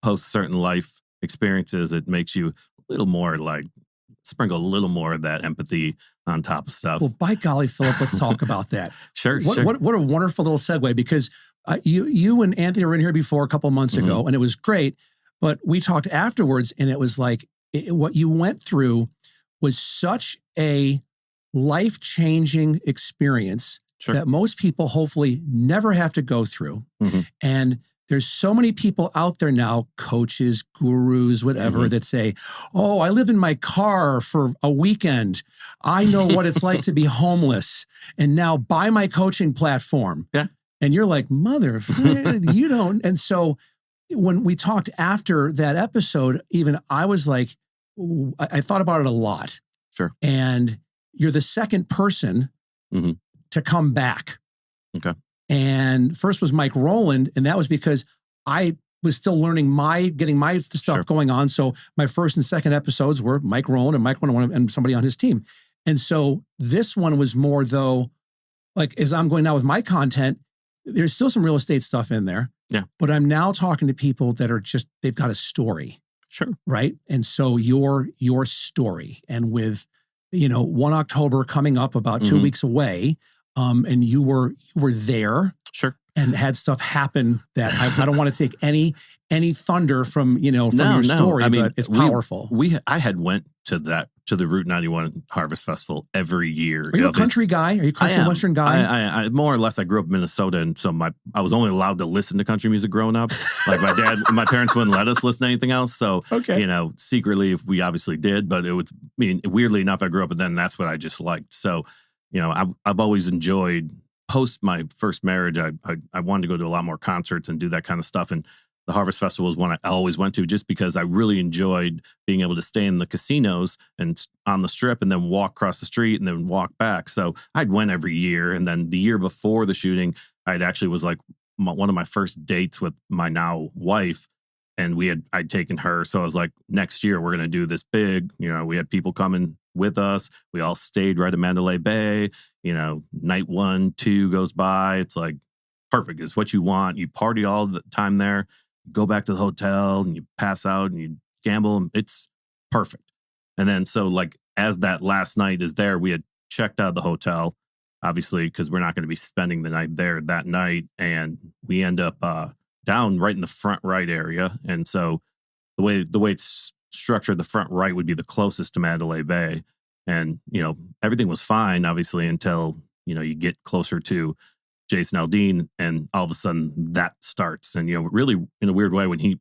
post certain life experiences, it makes you a little more like sprinkle a little more of that empathy on top of stuff. Well, by golly, Philip, let's talk about that. Sure. What a wonderful little segue, because you and Anthony were in here before a couple of months ago, and it was great. But we talked afterwards, and it was like what you went through was such a life-changing experience that most people hopefully never have to go through. And there's so many people out there now, coaches, gurus, whatever, that say, oh, I live in my car for a weekend. I know what it's like to be homeless. And now buy my coaching platform. Yeah. And you're like, mother, you don't. And so when we talked after that episode, even I was like, I thought about it a lot. Sure. And you're the second person to come back. Okay. And first was Mike Rowland, and that was because I was still learning getting my stuff going on. So my first and second episodes were Mike Rowland and Mike Rowland and somebody on his team. And so this one was more though, like as I'm going now with my content, there's still some real estate stuff in there. Yeah. But I'm now talking to people that are just, they've got a story. Sure. Right. And so your story, and with, 1 October coming up about 2 weeks away, and you were there, and had stuff happen that I don't want to take any thunder from your story, I mean, but it's powerful. I had went to the Route 91 Harvest Festival every year. Are you a country guy? Are you a country western guy? I more or less. I grew up in Minnesota, and so I was only allowed to listen to country music growing up. Like my parents wouldn't let us listen to anything else. So secretly, we obviously did, but it was. I mean, weirdly enough, I grew up, and then that's what I just liked. So. I've always enjoyed, post my first marriage, I wanted to go to a lot more concerts and do that kind of stuff. And the Harvest Festival was one I always went to just because I really enjoyed being able to stay in the casinos and on the strip and then walk across the street and then walk back. So I'd went every year. And then the year before the shooting, I'd actually was like one of my first dates with my now wife. And I'd taken her. So I was like, next year, we're going to do this big, we had people coming with us. We all stayed right at Mandalay Bay. Night 1, 2 goes by. It's like perfect. It's what you want. You party all the time there. You go back to the hotel and you pass out and you gamble. It's perfect. And then so like as that last night is there, we had checked out of the hotel, obviously, because we're not going to be spending the night there that night. And we end up down right in the front right area. And so the way it's structured, the front right would be the closest to Mandalay Bay. And, everything was fine, obviously, until, you get closer to Jason Aldean, and all of a sudden that starts. And, really in a weird way, when he,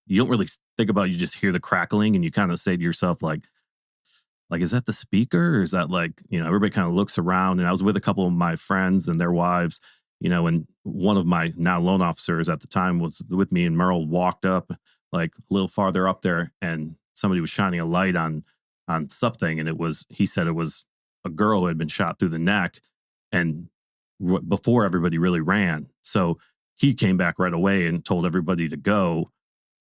you don't really think about it, you just hear the crackling and you kind of say to yourself, like, is that the speaker? Or is that like, everybody kind of looks around. And I was with a couple of my friends and their wives, and one of my now loan officers at the time was with me, and Merle walked up like a little farther up there, and somebody was shining a light on something. And he said it was a girl who had been shot through the neck, and before everybody really ran. So he came back right away and told everybody to go,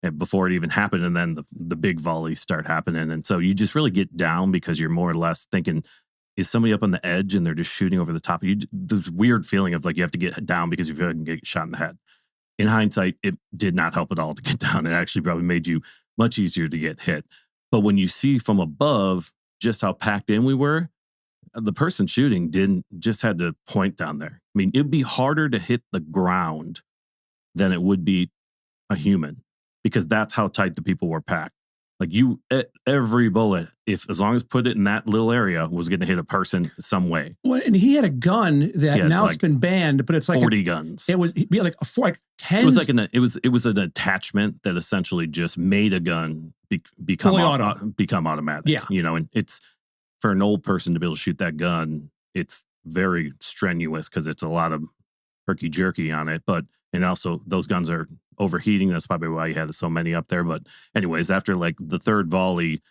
and before it even happened. And then the big volleys start happening. And so you just really get down because you're more or less thinking, is somebody up on the edge and they're just shooting over the top of you? This weird feeling of like you have to get down because you feel like you can get shot in the head. In hindsight, it did not help at all to get down. It actually probably made you much easier to get hit. But when you see from above just how packed in we were, the person shooting just had to point down there. I mean, it'd be harder to hit the ground than it would be a human, because that's how tight the people were packed. Like every bullet, as long as put it in that little area, was going to hit a person some way. Well, and he had a gun that now it's been banned, but it's like 40 guns. It was like 10. It was like it was an attachment that essentially just made a gun become automatic. Yeah, and it's for an old person to be able to shoot that gun. It's very strenuous because it's a lot of herky jerky on it, and also those guns are overheating. That's probably why you had so many up there. But anyways, after like the third volley,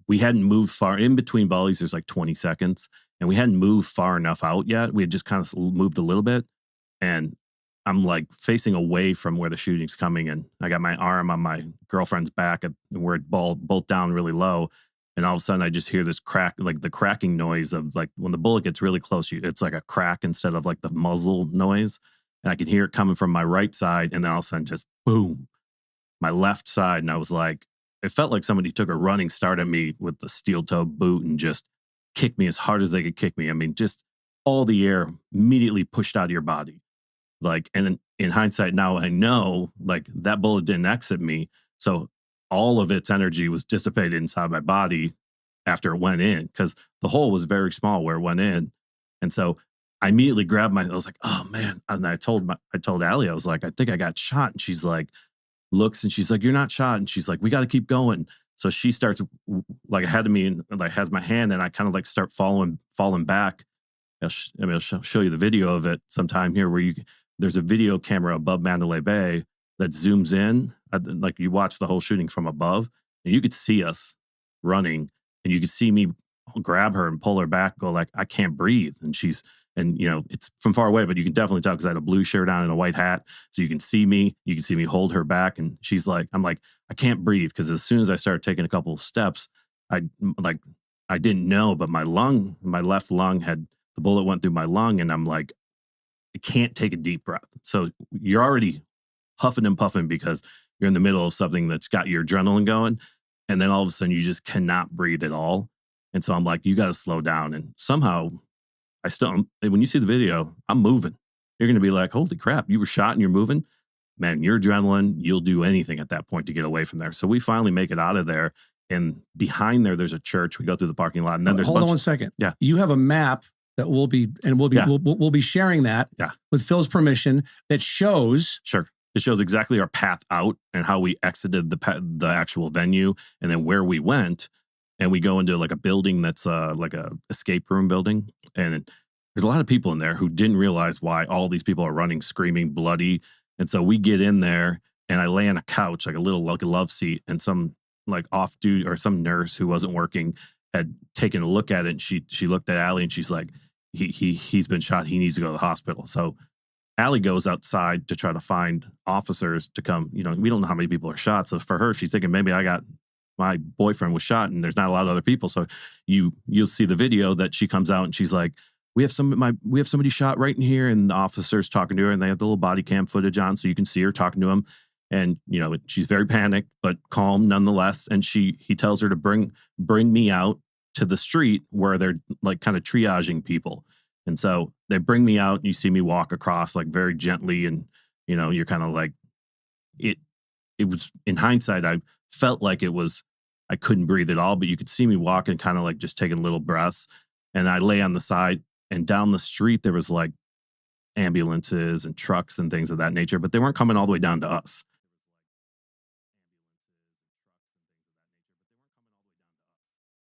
we hadn't moved far. In between volleys, there's like 20 seconds, and we hadn't moved far enough out yet. We had just kind of moved a little bit, and I'm like facing away from where the shooting's coming, and I got my arm on my girlfriend's back, and we're both down really low. And all of a sudden, I just hear this crack, like the cracking noise of like when the bullet gets really close, it's like a crack instead of like the muzzle noise. And I can hear it coming from my right side, and then all of a sudden, just boom. my left side, and I was like, it felt like somebody took a running start at me with the steel-toed boot and just kicked me as hard as they could kick me. I mean, just all the air immediately pushed out of your body. Like, and in hindsight now, I know like that bullet didn't exit me. So all of its energy was dissipated inside my body after it went in, because the hole was very small where it went in. And so I immediately grabbed I was like, oh man. And I told Allie, I was like, I think I got shot. And she's like, looks and she's like, you're not shot. And she's like, we got to keep going. So she starts like ahead of me and like has my hand, and I kind of like start falling back. I'll show you the video of it sometime here, where there's a video camera above Mandalay Bay that zooms in, like you watch the whole shooting from above, and you could see us running, and you could see me grab her and pull her back, go like, I can't breathe. And you know, it's from far away, but you can definitely tell because I had a blue shirt on and a white hat. So you can see me hold her back. And she's like, I'm like, I can't breathe. Because as soon as I started taking a couple of steps, I didn't know, but my left lung the bullet went through my lung. And I'm like, I can't take a deep breath. So you're already huffing and puffing because you're in the middle of something that's got your adrenaline going. And then all of a sudden you just cannot breathe at all. And so I'm like, you got to slow down. And somehow when you see the video, I'm moving. You're going to be like, holy crap, you were shot and you're moving. Man, your adrenaline, you'll do anything at that point to get away from there. So we finally make it out of there. And behind there's a church. We go through the parking lot, and then there's hold on 1 second. Yeah. You have a map that we'll be sharing that with Phil's permission, that shows. Sure. It shows exactly our path out and how we exited the actual venue, and then where we went. And we go into like a building that's like a escape room building. And there's a lot of people in there who didn't realize why all these people are running, screaming, bloody. And so we get in there, and I lay on a couch, like a love seat, and some like off duty or some nurse who wasn't working had taken a look at it. And she looked at Allie, and she's like, he's been shot. He needs to go to the hospital. So Allie goes outside to try to find officers to come. You know, we don't know how many people are shot. So for her, she's thinking maybe my boyfriend was shot and there's not a lot of other people. So you'll see the video that she comes out and she's like, we have somebody shot right in here, and the officer's talking to her, and they have the little body cam footage on, so you can see her talking to him. And you know, she's very panicked but calm nonetheless. And he tells her to bring me out to the street where they're like kind of triaging people. And so they bring me out, and you see me walk across like very gently, and you know, you're kind of like it was, in hindsight, I felt like I couldn't breathe at all, but you could see me walking kind of like just taking little breaths. And I lay on the side, and down the street, there was like ambulances and trucks and things of that nature, but they weren't coming all the way down to us.